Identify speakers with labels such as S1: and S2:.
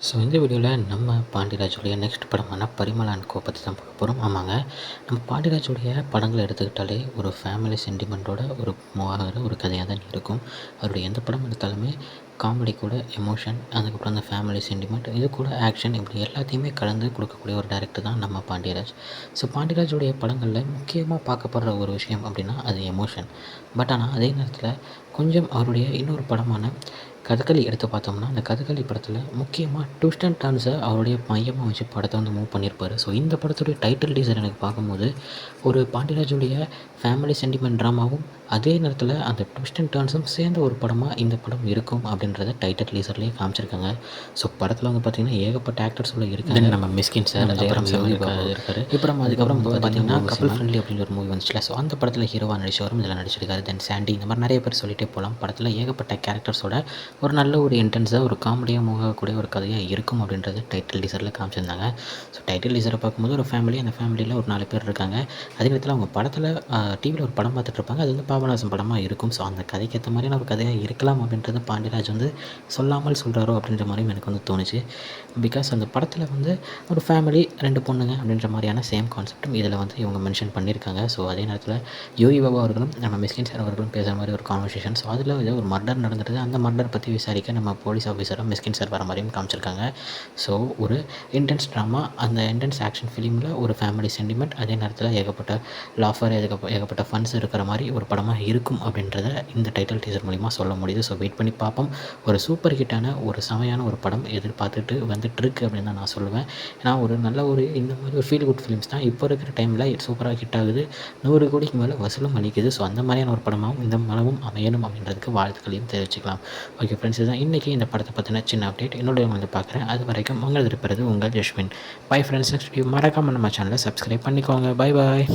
S1: இந்த வீடியோவில் நம்ம பாண்டியராஜுடைய நெக்ஸ்ட் படமான பரிமளா அண்ட் கோ பற்றி தான் பார்க்க போகிறோம். ஆமாங்க, நம்ம பாண்டியராஜுடைய படங்களை எடுத்துக்கிட்டாலே ஒரு ஃபேமிலி சென்டிமெண்ட்டோட ஒரு மூவாகிற ஒரு கதையாக தான் இருக்கும். அவருடைய எந்த படம் எடுத்தாலுமே காமெடி கூட எமோஷன், அதுக்கப்புறம் அந்த ஃபேமிலி சென்டிமெண்ட், இது கூட ஆக்ஷன், இப்படி எல்லாத்தையுமே கலந்து கொடுக்கக்கூடிய ஒரு டைரக்டர் தான் நம்ம பாண்டியராஜ். பாண்டியராஜுடைய படங்களில் முக்கியமாக பார்க்கப்படுற ஒரு விஷயம் அப்படின்னா அது எமோஷன். பட் ஆனால் அதே நேரத்தில் கொஞ்சம் அவருடைய இன்னொரு படமான கதகளி எடுத்து பார்த்தோம்னா, அந்த கதகளி படத்தில் முக்கியமாக ட்விஸ்ட் அண்ட் டர்ன்ஸை அவருடைய மையமாக வச்சு படத்தை மூவ் பண்ணியிருப்பார். இந்த படத்துடைய டைட்டில் டீசர் எனக்கு பார்க்கும்போது ஒரு பாண்டியராஜுடைய ஃபேமிலி சென்டிமெண்ட் ட்ராமாவும் அதே நேரத்தில் அந்த ட்விஸ்ட் அண்ட் டர்ன்ஸும் சேர்ந்த ஒரு படமாக இந்த படம் இருக்கும் அப்படின்றத டைட்டில் டீசர்லேயே காமிச்சிருக்காங்க. படத்தில் பார்த்திங்கன்னா ஏகப்பட்ட ஆக்டர்ஸ் உள்ள இருக்காங்க. நம்ம மிஸ்கின் சார், ஜெயராம் இருக்காரு. அதுக்கப்புறம் பார்த்தீங்கன்னா கப்பல் ஃப்ரெண்ட்லி அப்படின்ற ஒரு மூவி வந்துச்சுல, அந்த படத்தில் ஹீரோவாக நடிச்சவரும் இதில் நடிச்சிருக்காரு. தென் சாண்டி, இந்த மாதிரி நிறைய பேர் சொல்லிகிட்டே போகலாம். படத்தில் ஏகப்பட்ட கேரக்டர்ஸோட ஒரு நல்ல ஒரு இன்டென்ஸாக ஒரு காமெடியாக மூவக்கூடிய ஒரு கதையாக இருக்கும் அப்படின்றது டைட்டில் டீசரில் காமிச்சிருந்தாங்க. டைட்டில் டீசரை பார்க்கும்போது ஒரு ஃபேமிலி, அந்த ஃபேமிலியில் ஒரு 4 பேர் இருக்காங்க. அதே நேரத்தில் அவங்க படத்தில் டிவியில் ஒரு படம் பார்த்துட்ருப்பாங்க. அது பாபநாசம் படமாக இருக்கும். அந்த கதைக்கு ஏற்ற மாதிரியான ஒரு கதையாக இருக்கலாம் அப்படின்றது பாண்டியராஜ் சொல்லாமல் சொல்கிறாரோ அப்படின்ற மாதிரியும் எனக்கு தோணுச்சு. பிகாஸ் அந்த படத்தில் ஒரு ஃபேமிலி 2 பொண்ணுங்க அப்படின்ற மாதிரியான சேம் கான்செப்டும் இதில் இவங்க மென்ஷன் பண்ணியிருக்காங்க. அதே நேரத்தில் யோகி பாபா அவர்களும் நம்ம மிஸ்கின் சார் அவர்களும் பேசுகிற மாதிரி ஒரு கான்வர்சேஷன். அதில் ஒரு மர்டர் நடந்துட்டு அந்த மர்டர் பற்றி விசாரிக்க நம்ம போலீஸ் ஆஃபீஸரும் மிஸ்கின் சார் வர மாதிரியும் காமிச்சிருக்காங்க. ஒரு இன்டென்ஸ் ட்ராமா, அந்த இன்டென்ஸ் ஆக்ஷன் ஃபிலிமில் ஒரு ஃபேமிலி சென்டிமெண்ட், அதே நேரத்தில் ஏகப்பட்ட லாஃபர், ஏகப்பட்ட ஃபன்ஸ் இருக்கிற மாதிரி ஒரு படமாக இருக்கும் அப்படின்றத இந்த டைட்டில் டீசர் மூலிமா சொல்ல முடியுது. வெயிட் பண்ணி பார்ப்போம். ஒரு சூப்பர் ஹிட்டான ஒரு செமையான ஒரு படம் எதிர்பார்த்துட்டு வந்துட்டுருக்கு அப்படின்னு தான் நான் சொல்லுவேன். ஏன்னா ஒரு நல்ல ஒரு இந்த மாதிரி ஒரு ஃபீல் குட் ஃபிலிம்ஸ் தான் இப்போ இருக்கிற டைமில் சூப்பராக ஹிட் ஆகுது. 100 கோடிக்கு மேலே வசூலும் அளிக்குது. அந்த மாதிரியான ஒரு படமாகவும் இந்த படமும் அமையணும் அப்படின்றதுக்கு வாழ்த்துக்களையும் தெரிவிச்சுக்கலாம். ஓகே ஃப்ரெண்ட்ஸ், இதுதான் இன்றைக்கி இந்த படத்தை பற்றின சின்ன அப்டேட். என்னோட பார்க்குறேன். அது வரைக்கும் உங்கள் இருப்பது உங்கள் Jaswin. Bye friends. Next video மறக்காமல் நம்ம சேனலை சப்ஸ்கிரைப் பண்ணிக்கோங்க. Bye bye.